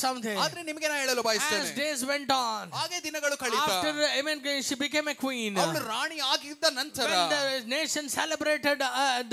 something. ಆದ್ರೆ ನಿಮಗೆ ನಾನು ಹೇಳಲು ಬಯಸ್ತೇನೆ, as days went on, ಹಾಗೆ ದಿನಗಳು ಕಳೆಯಿತು, after amen she became a queen, ಅವಳು ರಾಣಿ ಆಗಿದ್ದ ನಂತರ when the nation celebrated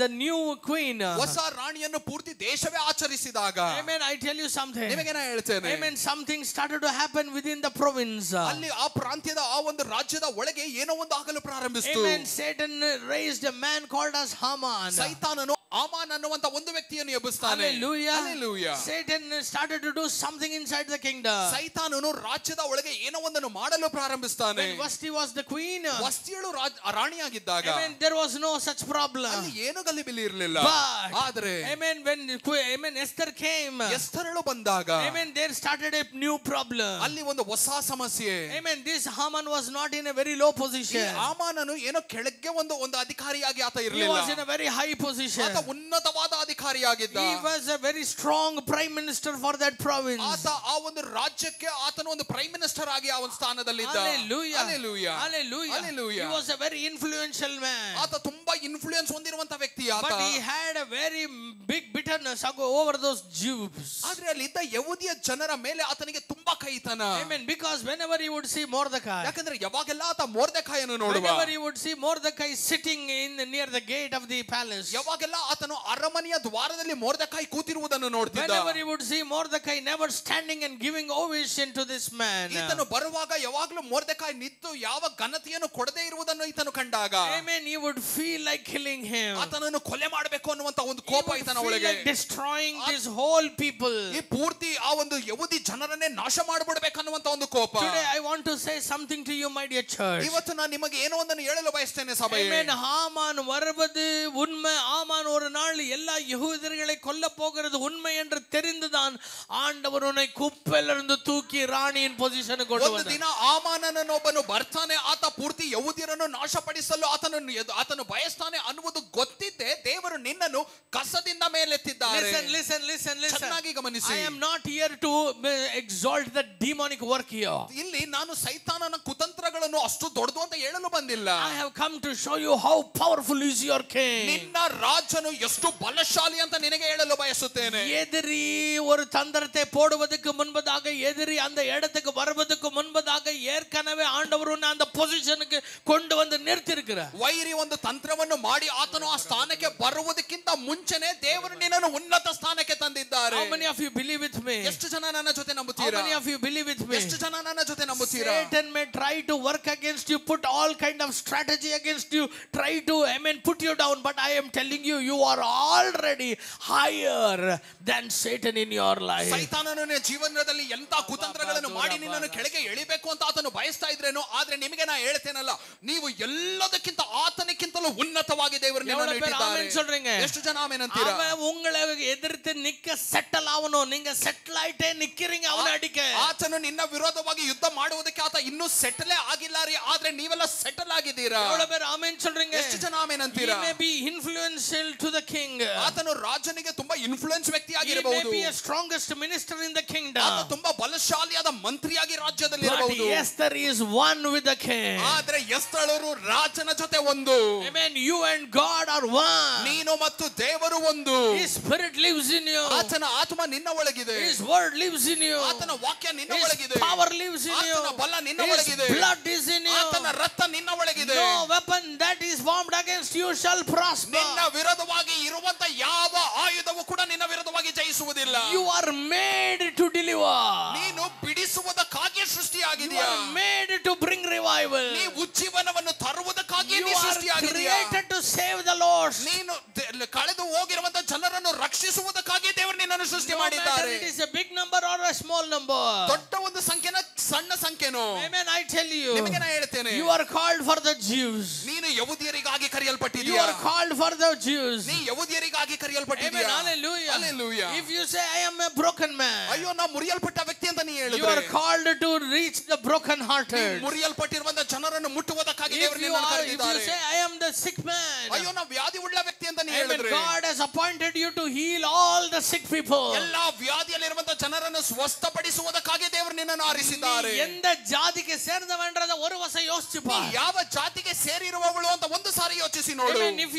the new queen, ಹೊಸ ರಾಣಿಯನ್ನು ಪೂರ್ತಿ ದೇಶವೇ ಆಚರಿಸಿದಾಗ, amen, I tell you something, ನಿಮಗೆ ನಾನು ಹೇಳ್ತೇನೆ, amen, something started to happen within the province, ಅಲ್ಲಿ ಆ ಪ್ರಾಂತ್ಯದ ಆ ಒಂದು ರಾಜ್ಯದ ಒಳಗೆ ಏನೋ ಒಂದು ಆಗಲು ಪ್ರಾರಂಭಿಸಿತು. amen. Satan raised a man called as Haman. ಸೈತಾನನು ಆಮಾನ್ ಅನ್ನುವಂತ ಒಂದು ವ್ಯಕ್ತಿಯನ್ನು ಎಬ್ಬಿಸ್ತಾನೆ. Hallelujah. Hallelujah. Satan started to do something inside the kingdom. ಸೈತಾನನು ರಾಜ್ಯದ ಒಳಗೆ ಏನೋ ಒಂದನ್ನು ಮಾಡಲು ಪ್ರಾರಂಭಿಸ್ತಾನೆ. When Vashti was the queen, ವಸ್ತಿಯಳು ರಾಣಿಯಾಗಿದ್ದಾಗ, amen, there was no such problem. ಅಲ್ಲಿ ಏನು ಗಲಿಬಿಲಿ ಇರಲಿಲ್ಲ. But ಆದರೆ amen, when Esther came, ಎಸ್ತರಳು ಬಂದಾಗ, amen, there started a new problem. ಅಲ್ಲಿ ಒಂದು ಹೊಸ ಸಮಸ್ಯೆ. Amen. This Haman was not in a very low position. ಆಮಾನನು ಏನೋ ಕೆಳಗೆ ಒಂದು ಅಧಿಕಾರಿಯಾಗಿ ಆತ He ಇರಲಿಲ್ಲ. was in a very high position. ಆತ ಉನ್ನತವಾದ ಅಧಿಕಾರಿಯಾಗಿದ್ದ. He was a very strong prime minister for that province. ಆತ ಆ ಒಂದು ರಾಜ್ಯಕ್ಕೆ ಆತನು ಒಂದು ಪ್ರೈಮ್ ಮಿನಿಸ್ಟರ್ ಆಗಿ ಆ ಒಂದು ಸ್ಥಾನದಲ್ಲಿದ್ದ. Hallelujah. Hallelujah. Hallelujah. Hallelujah. He was a very influential man. ಆತ ತುಂಬಾ ಇನ್ಫ್ಲೂಯೆನ್ಸ್ ಹೊಂದಿರುವಂತ ವ್ಯಕ್ತಿ ಆತ. But he had a very big bitterness over those Jews. ಆದ್ರೆ ಅಲ್ಲಿದ್ದ ಯಹೂದಿಯ ಜನರ ಮೇಲೆ ಆತನಿಗೆ ತುಂಬಾ ಕೈತನ. Amen. Because whenever he would see Mordecai, ಯಾಕಂದ್ರೆ ಯಾವಾಗೆಲ್ಲ ಆತ ಮೊರ್ದೆಕಾಯನನ್ನು ನೋಡುವ, whenever he would see Mordecai sitting near the gate of the palace, ಯಾವಾಗೆಲ್ಲ ಆತನು ಅರಮನೆಯ ದ್ವಾರದಲ್ಲಿ ಮೊರ್ದೆಕಾಯಿ ಕೂತಿರುವುದನ್ನು ನೋಡ್ತಿದ್ದ. whenever he would see Mordecai never standing and giving ovation to this man, ಈತನು ಬರುವಾಗ ಯಾವಾಗಲೂ ಮೊರ್ದೆಕಾಯಿ ನಿಂತು ಯಾವ ಘನತೆಯನ್ನು ಕೊಡದೇ ಇರುವುದನ್ನು ಈತನು ಕಂಡಾಗ, amen, he would feel like killing him. ಆತನನ್ನು ಕೊಲೆ ಮಾಡಬೇಕು ಅನ್ನುವಂತ ಒಂದು ಕೋಪ ಈತನ ಒಳಗೆ, like destroying this whole people. ಈ ಪೂರ್ತಿ ಆ ಒಂದು ಯಹೂದಿ ಜನರನ್ನೇ ನಾಶ ಮಾಡಿಬಿಡಬೇಕು ಅನ್ನುವಂತ ಒಂದು ಕೋಪ. Today I want to say something to you, my dear church. ಇವತ್ತು ನಾನು ನಿಮಗೆ ಏನೋ ಒಂದನ್ನು ಹೇಳಲು ಬಯಸ್ತೇನೆ ಸಭೆಯೇ. Amen. ஹாமான் வருவது உண்மை. ஆமான் ஒரு நாள் எல்லா யெகூதர்களை கொல்ல போகிறது உண்மை என்று தெரிந்துதான் ஆண்டவர் உன்னை குப்பையிலிருந்து தூக்கி ರಾಣಿயின் ಪೊಸಿಷನ್ கொண்டு ಒಂದು ದಿನ ಆಮಾನನನ್ನು ಒಬ್ಬನು ಬರ್ತಾನೆ, ಆತ ಪೂರ್ತಿ ಯಹೂದ್ಯರನ್ನು ನಾಶಪಡಿಸಲು ಆತನು ಬಯಸ್ತಾನೆ ಅನ್ನುವುದು ಗೊತ್ತಿದ್ದೆ ದೇವರು ನಿನ್ನನ್ನು ಕಸದಿಂದ ಮೇಲೆತ್ತಿದ್ದಾರೆ. Listen. ಚೆನ್ನಾಗಿ ಗಮನಿಸಿ. I am not here to exalt the demonic work here. ಇಲ್ಲಿ ನಾನು ಸೈತಾನನ ಕುತಂತ್ರಗಳನ್ನು ಅಷ್ಟು ದೊಡ್ಡದು ಅಂತ ಹೇಳಲು ಬಂದಿಲ್ಲ. I have come to show you how powerful is your king. ನಿನ್ನ ರಾಜನು ಎಷ್ಟು ಬಲಶಾಲಿ ಅಂತ ನಿನಗೆ ಹೇಳಲು ಬಯಸುತ್ತೇನೆ. எதிரி ஒரு தந்திரத்தை போடுவதற்கு முன்பதாக, எதிரி அந்த இடத்துக்கு வருவதற்கு முன்பதாக ஏற்கனவே ஆண்டவர் உன்னை அந்த பொசிஷனுக்கு கொண்டு வந்து நிறுத்தியிருக்கிறார். ವೈರಿ ಒಂದು ತಂತ್ರವನ್ನು ಮಾಡಿ ಆತನು ಆ ಸ್ಥಾನಕ್ಕೆ ಬರುವುದಕ್ಕಿಂತ ಮುಂಚೆನೇ ದೇವರು ನಿನ್ನನ್ನು ಉನ್ನತ ಸ್ಥಾನಕ್ಕೆ ತಂದಿದ್ದಾರೆ. How many of you believe with me? ಎಷ್ಟು ಜನ ನನ್ನ ಜೊತೆ ನಂಬುತ್ತೀರಾ? How many of you believe with me? ಎಷ್ಟು ಜನ ನನ್ನ ಜೊತೆ ನಂಬುತ್ತೀರಾ? Satan may try to work against you, put all kind of strategy against you, try to put you down, but I am telling you, you are already higher than Satan in your life. ಸೈತಾನನು ನಿನ್ನ ಜೀವನದಲ್ಲಿ ಎಂತ ಕುತಂತ್ರಗಳನ್ನು ಮಾಡಿ ನಿನ್ನನ್ನು ಕೆಳಗೆ ಎಳಿಬೇಕು ಅಂತ ಆತನು ಬಯಸ್ತಾ ಇದ್ರೇನೋ, ಆದ್ರೆ ನಿಮಗೆ ನಾ ಹೇಳ್ತೇನಲ್ಲ, ನೀವು ಎಲ್ಲದಕ್ಕಿಂತ ಆತನಕ್ಕಿಂತಲೂ ಉನ್ನತವಾಗಿ ದೇವರು ನಿನ್ನನ್ನು ಇಟ್ಟಿದ್ದಾರೆ. ಎಷ್ಟು ಜನ ಆಮೆನ್ ಅಂತೀರಾ? உங்களை எதிர்த்து நிக்க செட்டில் ஆகணும். நீங்க செட்டில் ஆயிட்டே நிக்கிறீங்க அவனை அடிக்க. ಆತನು ನಿನ್ನ ವಿರೋಧವಾಗಿ ಯುದ್ಧ ಮಾಡುವುದಕ್ಕೆ ಆತ ಇನ್ನೂ ಸೆಟಲ್ ಆಗಿಲ್ಲ ರೀ, ಆದ್ರೆ ನೀವೆಲ್ಲ ಸೆಟಲ್ ಆಗಿದ್ದೀರಾ. எவ்வளவு பேர் ஆமென் சொல்றீங்க? ಎಷ್ಟು ಜನ ಆಮೆನ್ ಅಂತೀರಾ? He may be influential to the king. ಆತನು ರಾಜನಿಗೆ ತುಂಬಾ ಇನ್ಫ್ಲುಯೆನ್ಸ್ ವ್ಯಕ್ತಿ ಆಗಿರಬಹುದು. He may be a strongest minister in the kingdom. ಆತ ತುಂಬಾ ಬಲಶಾಲಿಯಾದ ಮಂತ್ರಿಯಾಗಿ ರಾಜ್ಯದಲ್ಲಿ ಇರಬಹುದು. But Esther is one with the king. ಆದ್ರೆ ಎಸ್ತಳರು ರಾಜನ ಜೊತೆ ಒಂದು. Amen. You and God are one. ನೀನು ಮತ್ತು ದೇವರು ಒಂದು. His spirit lives in you. ಆತನ ಆತ್ಮ ನಿನ್ನ ಒಳಗಿದೆ. His word lives in you. ಆತನ ವಾಕ್ಯ ನಿನ್ನ ಒಳಗಿದೆ. His power lives in you. ಆತನ ಬಲ ನಿನ್ನ ಒಳಗಿದೆ. His blood is in you. ಆತನ ರಕ್ತ ನಿನ್ನ ಒಳಗಿದೆ. No weapon that is formed against you shall prosper. ನಿನ್ನ ವಿರೋಧವಾಗಿ ಇರುವಂತ ಯಾವ ಆಯುಧವು ಕೂಡ ನಿನ್ನ ವಿರೋಧವಾಗಿ ಜಯಿಸುವುದಿಲ್ಲ. You are made to deliver. ನೀನು ಬಿಡಿಸುವುದಕ್ಕಾಗಿ ಸೃಷ್ಟಿಯಾಗಿದ್ದೀಯ. You are made to bring revival. ನೀ ಉಜ್ಜೀವನವನ್ನು ತರುವುದಕ್ಕಾಗಿ ನೀ ಸೃಷ್ಟಿಯಾಗಿದ್ದೀಯ. You are created to save the lost. ನೀನು ಕಳೆದು ಹೋಗಿರುವಂತ ಜನರನ್ನು ರಕ್ಷಿಸುವುದಕ್ಕಾಗಿ ದೇವರು ನಿನ್ನನ್ನು ಸೃಷ್ಟಿ ಮಾಡಿದ್ದಾರೆ. It is a big number or a small number. ದೊಡ್ಡ ಒಂದು ಸಂಖ್ಯೆನ ಸಣ್ಣ ಸಂಖ್ಯೆನೋ. Amen. I tell you. ನಿಮಗೆ ನಾನು ಹೇಳ್ತೇನೆ. You are called for the Jews. ನೀನು ಯಹೂದ್ಯರಿಗಾಗಿ ಕರೆಯಲ್ಪಟ್ಟಿದ್ದೀಯ. You are called for the Jews. ನೀ ಯಹೂದ್ಯರಿಗಾಗಿ ಕರೆಯಲ್ಪಟ್ಟಿದ್ದೀಯ. Amen. Hallelujah. Hallelujah. If you say I am a broken man, ಅಯ್ಯೋ ನಾ ಮುರಿಯಲ್ಪಟ್ಟ ವ್ಯಕ್ತಿ ಅಂತ ನೀ ಹೇಳಿದ್ರೆ, you are called to reach the broken hearted. ಮುರಿಯಲ್ಪಟ್ಟಿರುವಂತ ಜನರನ್ನು ಮುಟ್ಟುವುದಕ್ಕಾಗಿ ದೇವರು ನಿನ್ನನ್ನು ಕರೆದಿದ್ದಾರೆ. If you say I am the sick man, ಅಯ್ಯೋ ನಾ ವ್ಯಾಧಿ ಉಳ್ಳ ವ್ಯಕ್ತಿ ಅಂತ ನೀ ಹೇಳಿದ್ರೆ, God has appointed you to heal all the sick people. ಎಲ್ಲಾ ವ್ಯಾಧಿಯಲ್ಲಿರುವಂತ ಜನರನ್ನು ಸ್ವಸ್ಥಪಡಿಸುವುದಕ್ಕಾಗಿ ದೇವರು ನಿನ್ನನ್ನು ಆರಿಸಿದ್ದಾರೆ. எந்த ஜாதிக்கு சேர்ந்தவன்றத ஒரு வசை யோசிச்சு பார். ಯಾವ ಜಾತಿಗೆ ಸೇರಿರುವವಳು ಅಂತ ಒಂದು ಸಾರಿ ಯೋಚಿಸಿ ನೋಡು. If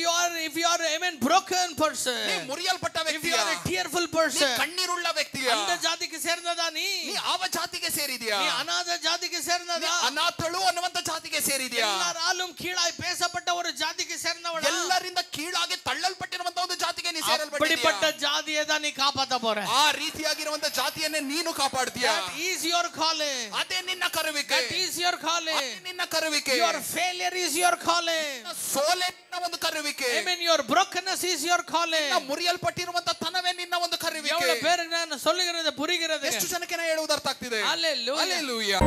you are broken person, ನೀ ಮುರಿಯಲ್ಪಟ್ಟ ವ್ಯಕ್ತಿ, if you are a tearful person, ಕಣ್ಣೀರುಳ್ಳ ವ್ಯಕ್ತಿ, அந்த ஜாதிக்கு சேர்ந்ததா ನೀ ಯಾವ ಜಾತಿಗೆ ಸೇರಿದ್ಯಾ? நீ அநாத ஜாதிக்கு சேர்ந்ததா? ಅನಾಥಳು ಅನ್ನುವಂತ ಜಾತಿಗೆ ಸೇರಿದ್ಯಾ? எல்லாராலும் கீழாய் பேசப்பட்ட ஒரு ஜாதிக்கு சேர்ந்தவளா? ಎಲ್ಲರಿಂದ ಕೀಳಾಗಿ ತಳ್ಳಲ್ಪಟ್ಟಿರುವಂತ ಒಂದು ಜಾತಿಗೆ ನೀ ಸೇರಲ್ಪಟ್ಟಿದ್ಯಾ? அப்படிப்பட்ட ஜாதியை தான் நீ காப்பாத்த போற. ಆ ರೀತಿಯಾಗಿರುವಂತ ಜಾತಿಯನ್ನೇ ನೀನು ಕಾಪಾಡ್ತೀಯಾ? That is your calling. ಅದೇ ನಿನ್ನ ಕರೆಯುವಿಕೆ. That is your calling. ಅದೇ ನಿನ್ನ ಕರೆಯುವಿಕೆ. Your failure is your calling. ಸೋಲೆ ನಿನ್ನ ಒಂದು ಕರೆಯುವಿಕೆ. I mean your brokenness is your calling. ನಿನ್ನ ಮುರಿಯಲ್ಪಟ್ಟಿರುವಂತ ತನವೇ ನಿನ್ನ ಒಂದು ಕರೆಯುವಿಕೆ. எவ்வளவு பேருக்கு நான் சொல்லுகிறது புரிகிறது? ಎಷ್ಟು ಜನಕ್ಕೆ ನಾನು ಹೇಳುವುದು ಅರ್ಥ ಆಗ್ತಿದೆ? Hallelujah. Hallelujah.